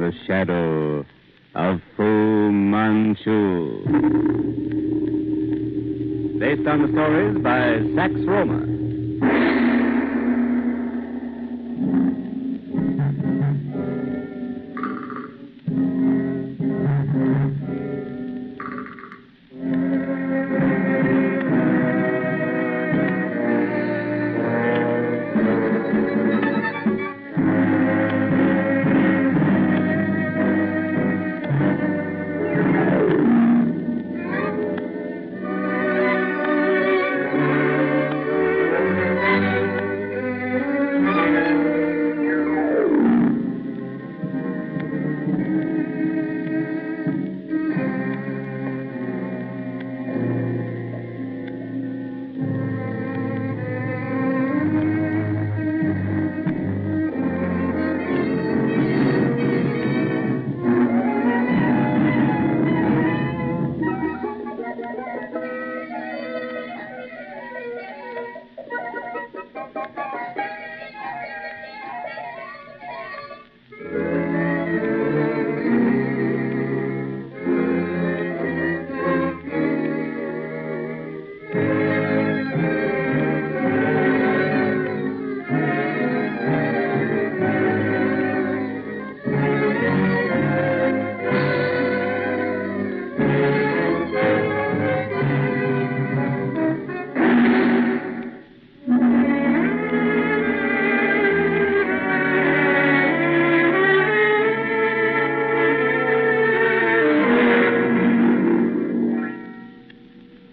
The Shadow of Fu Manchu. Based on the stories by Sax Rohmer.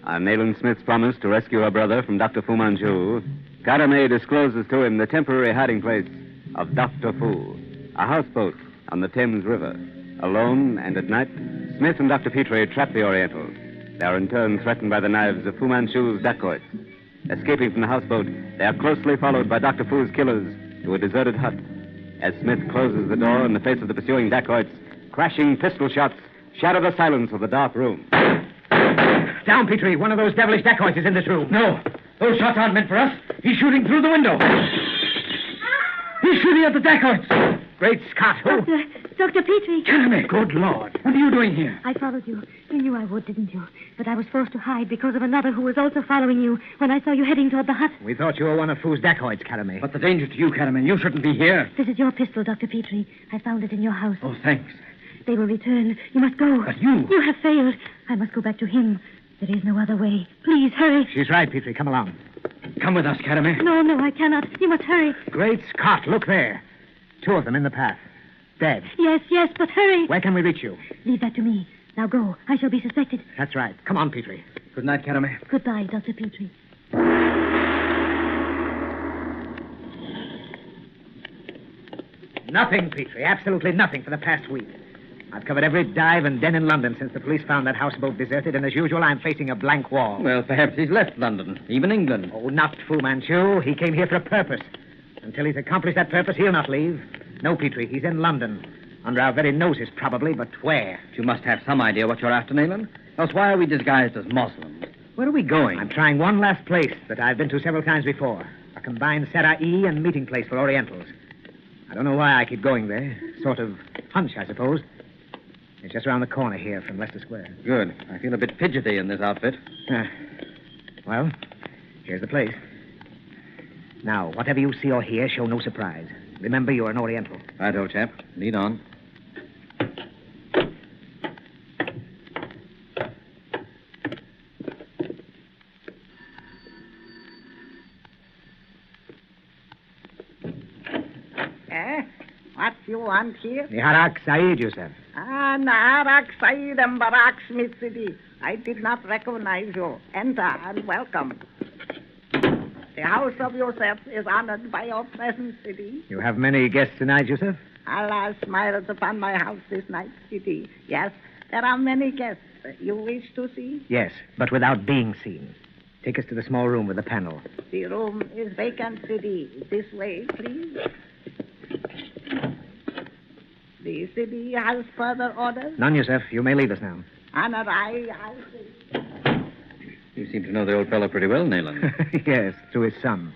On Nayland Smith's promise to rescue her brother from Dr. Fu Manchu, Karame discloses to him the temporary hiding place of Dr. Fu, a houseboat on the Thames River. Alone and at night, Smith and Dr. Petrie trap the Oriental. They are in turn threatened by the knives of Fu Manchu's dacoits. Escaping from the houseboat, they are closely followed by Dr. Fu's killers to a deserted hut. As Smith closes the door in the face of the pursuing dacoits, crashing pistol shots shatter the silence of the dark room. Down, Petrie. One of those devilish dacoits is in this room. No. Those shots aren't meant for us. He's shooting through the window. He's shooting at the dacoits. Great Scott, who? Dr. Petrie. Karame, good Lord. What are you doing here? I followed you. You knew I would, didn't you? But I was forced to hide because of another who was also following you when I saw you heading toward the hut. We thought you were one of Fu's dacoits, Karame. But the danger to you, Karame. You shouldn't be here. This is your pistol, Dr. Petrie. I found it in your house. Oh, thanks. They will return. You must go. But you... You have failed. I must go back to him. There is no other way. Please, hurry. She's right, Petrie. Come along. Come with us, Karame. No, I cannot. You must hurry. Great Scott, look there. Two of them in the path. Dead. Yes, but hurry. Where can we reach you? Leave that to me. Now go. I shall be suspected. That's right. Come on, Petrie. Good night, Karame. Goodbye, Dr. Petrie. Nothing, Petrie. Absolutely nothing for the past week. I've covered every dive and den in London since the police found that houseboat deserted, and as usual, I'm facing a blank wall. Well, perhaps he's left London, even England. Oh, not Fu Manchu. He came here for a purpose. Until he's accomplished that purpose, he'll not leave. No, Petrie, he's in London. Under our very noses, probably, but where? You must have some idea what you're after, Nayland. Else why are we disguised as Muslims? Where are we going? I'm trying one last place that I've been to several times before. A combined Sarai and meeting place for Orientals. I don't know why I keep going there. Sort of hunch, I suppose. It's just around the corner here from Leicester Square. Good. I feel a bit fidgety in this outfit. Well, here's the place. Now, whatever you see or hear, show no surprise. Remember, you're an Oriental. Right, old chap. Lead on. What you want here? Niharak Saeed, Yusuf. Naharak Saeed and Barak Smith City. I did not recognize you. Enter and welcome. The house of Yusuf is honored by your presence, Sidi. You have many guests tonight, Yusuf? Allah smiles upon my house this night, Sidi. Yes, there are many guests. You wish to see? Yes, but without being seen. Take us to the small room with the panel. The room is vacant, Sidi. This way, please. The city has further orders? None, Yusuf. You may leave us now. Honor, I see. You seem to know the old fellow pretty well, Nayland. Yes, through his son.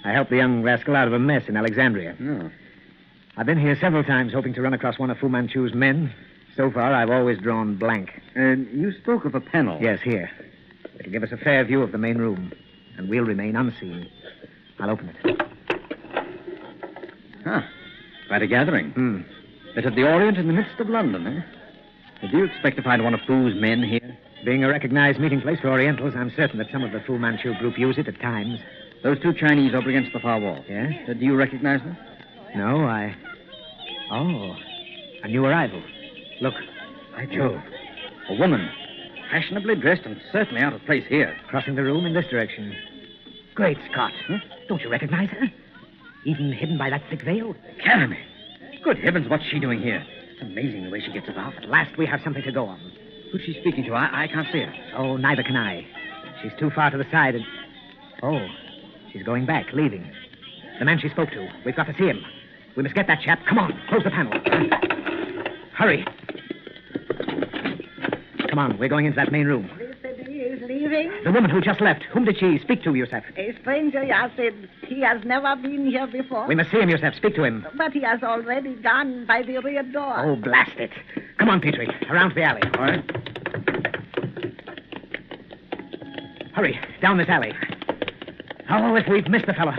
I helped the young rascal out of a mess in Alexandria. Oh. I've been here several times hoping to run across one of Fu Manchu's men. So far, I've always drawn blank. And you spoke of a panel. Yes, here. It'll give us a fair view of the main room, and we'll remain unseen. I'll open it. Quite a gathering. Bit of the Orient in the midst of London, eh? Did you expect to find one of Fu's men here? Being a recognized meeting place for Orientals, I'm certain that some of the Fu Manchu group use it at times. Those two Chinese over against the far wall. Yes? Do you recognize them? No, Oh, a new arrival. Look. By Jove. A woman. Fashionably dressed and certainly out of place here. Crossing the room in this direction. Great Scott. Huh? Don't you recognize her? Even hidden by that thick veil? Carry. Good heavens, what's she doing here? It's amazing the way she gets about. At last we have something to go on. Who's she speaking to? I can't see her. Oh, neither can I. She's too far to the side and... Oh, she's going back, leaving. The man she spoke to. We've got to see him. We must get that chap. Come on, close the panel. Hurry. Come on, we're going into that main room. The city is leaving. The woman who just left. Whom did she speak to, Yusef? A stranger, Yassid. He has never been here before. We must see him, Yusef. Speak to him. But he has already gone by the rear door. Oh, blast it. Come on, Petrie. Around to the alley. All right. Hurry, down this alley. Oh, if we've missed the fellow.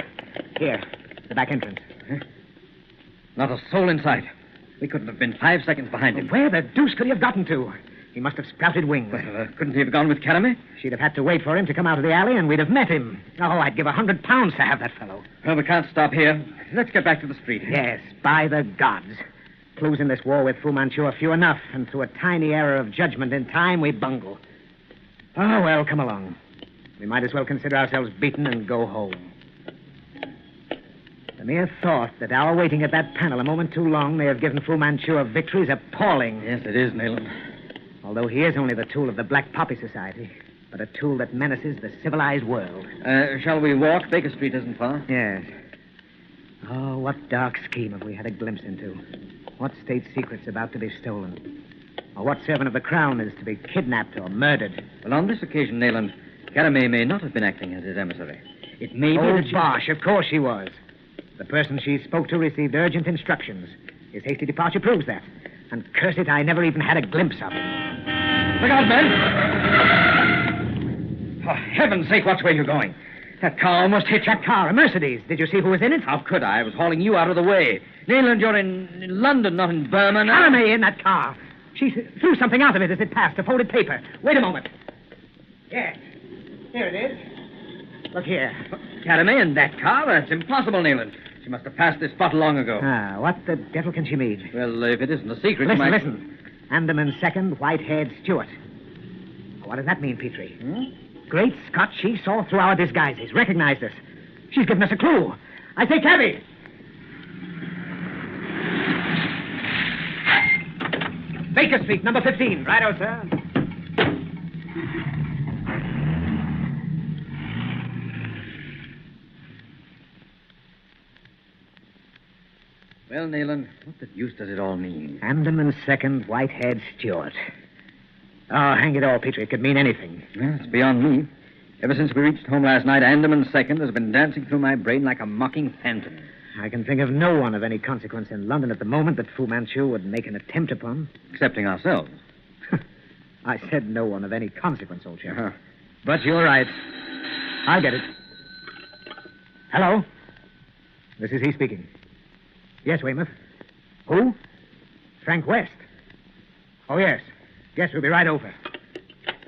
Here, the back entrance. Not a soul in sight. We couldn't have been 5 seconds behind him. Where the deuce could he have gotten to? He must have sprouted wings. Well, couldn't he have gone with Karame? She'd have had to wait for him to come out of the alley, and we'd have met him. Oh, I'd give £100 to have that fellow. Well, we can't stop here. Let's get back to the street. Yes, by the gods. Clues in this war with Fu Manchu are few enough, and through a tiny error of judgment in time, we bungle. Oh, well, come along. We might as well consider ourselves beaten and go home. The mere thought that our waiting at that panel a moment too long may have given Fu Manchu a victory is appalling. Yes, it is, Nayland. Although he is only the tool of the Black Poppy Society, but a tool that menaces the civilized world. Shall we walk? Baker Street isn't far. Yes. Oh, what dark scheme have we had a glimpse into? What state secret's about to be stolen? Or what servant of the crown is to be kidnapped or murdered? Well, on this occasion, Nayland, Karame may not have been acting as his emissary. It may be that bosh, of course she was. The person she spoke to received urgent instructions. His hasty departure proves that. And curse it, I never even had a glimpse of him. Look out, men! For heaven's sake, watch where you're going. That car almost hit you. That car, a Mercedes. Did you see who was in it? How could I? I was hauling you out of the way. Nayland, you're in London, not in Burma now. Karame in that car. She threw something out of it as it passed, a folded paper. Wait a moment. Yes. Here it is. Look here. Karame in that car? That's impossible, Nayland. She must have passed this spot long ago. Ah, what the devil can she mean? Well, if it isn't a secret, Listen, you might... listen. Andaman second, white-haired Stewart. What does that mean, Petrie? Great Scott, she saw through our disguises, recognized us. She's given us a clue. I say, cabby! Baker Street, number 15. Righto, sir. Well, Nayland, what the deuce does it all mean? Andaman second, white-haired Stewart. Oh, hang it all, Petrie. It could mean anything. Well, it's beyond me. Ever since we reached home last night, Andaman second has been dancing through my brain like a mocking phantom. I can think of no one of any consequence in London at the moment that Fu Manchu would make an attempt upon. Excepting ourselves. I said no one of any consequence, old chap. Uh-huh. But you're right. I'll get it. Hello? This is he speaking. Yes, Weymouth. Who? Frank West. Oh, yes. Yes, we'll be right over.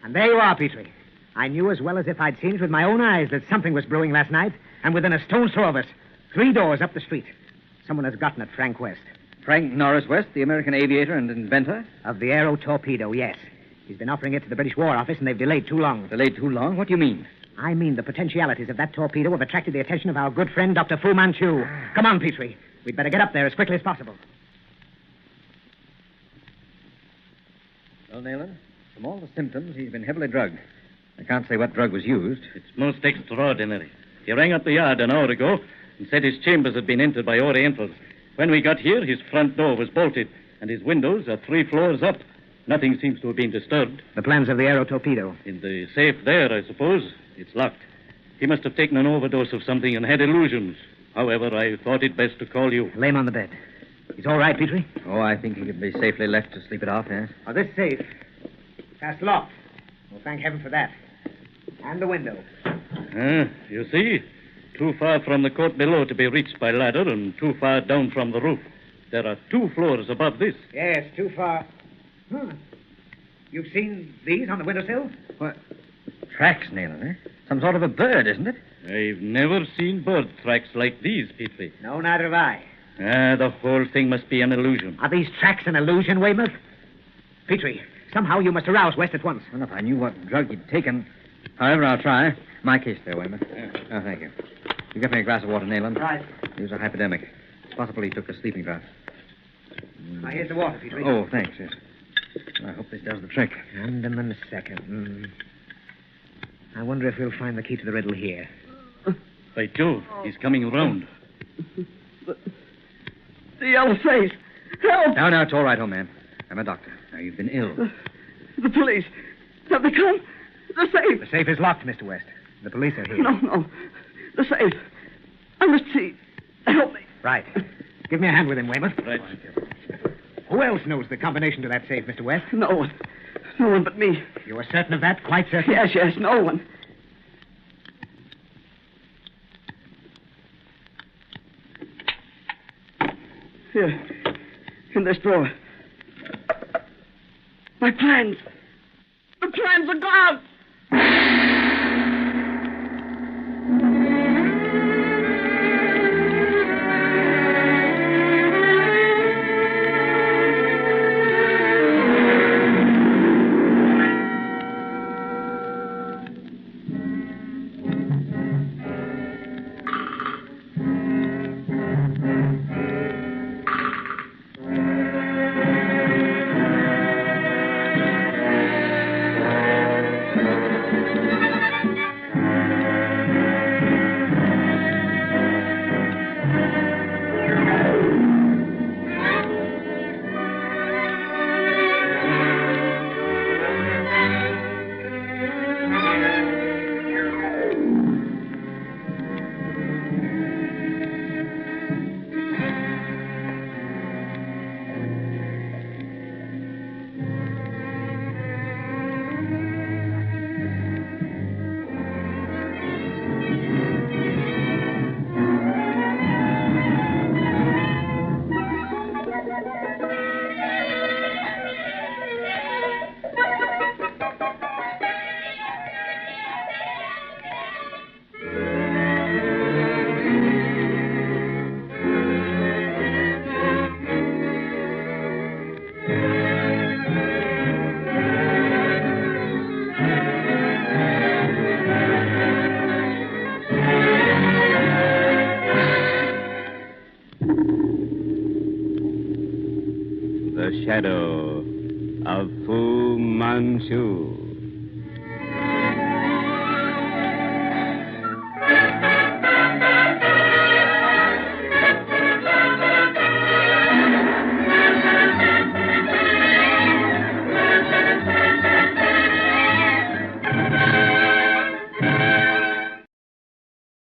And there you are, Petrie. I knew as well as if I'd seen it with my own eyes that something was brewing last night, and within a stone's throw of us, 3 doors up the street. Someone has gotten at Frank West. Frank Norris West, the American aviator and inventor? Of the aero torpedo, yes. He's been offering it to the British War Office, and they've delayed too long. Delayed too long? What do you mean? I mean the potentialities of that torpedo have attracted the attention of our good friend, Dr. Fu Manchu. Come on, Petrie. We'd better get up there as quickly as possible. Well, Nayland, from all the symptoms, he's been heavily drugged. I can't say what drug was used. It's most extraordinary. He rang up the yard an hour ago and said his chambers had been entered by Orientals. When we got here, his front door was bolted, and his windows are 3 floors up. Nothing seems to have been disturbed. The plans of the aero torpedo. In the safe there, I suppose. It's locked. He must have taken an overdose of something and had illusions. However, I thought it best to call you. Lay him on the bed. He's all right, Petrie? Oh, I think he could be safely left to sleep it off, yes? Oh, this safe. Fast locked. Well, thank heaven for that. And the window. You see? Too far from the court below to be reached by ladder and too far down from the roof. There are 2 floors above this. Yes, too far. You've seen these on the windowsill? What? Tracks, Nayland, eh? Some sort of a bird, isn't it? I've never seen bird tracks like these, Petrie. No, neither have I. The whole thing must be an illusion. Are these tracks an illusion, Weymouth? Petrie, somehow you must arouse West at once. Well, if I knew what drug he'd taken. However, I'll try. My case there, Weymouth. Oh, thank you. You get me a glass of water, Nayland. Right. He was a hypodermic. It's possible he took a sleeping draught. Now, here's the water, Petrie. Oh, thanks, yes. I hope this does the trick. And a second. I wonder if we'll find the key to the riddle here. By Jove, he's coming around. The yellow face. Help! Now, it's all right, old man. I'm a doctor. Now, you've been ill. The police. Have they come? The safe. The safe is locked, Mr. West. The police are here. No. The safe. I must see. Help me. Right. Give me a hand with him, Weymouth. Right. Who else knows the combination to that safe, Mr. West? No one. No one but me. You are certain of that? Quite certain? Yes, no one. Here. In this drawer. My plans. The plans are gone. The Shadow of Fu Manchu.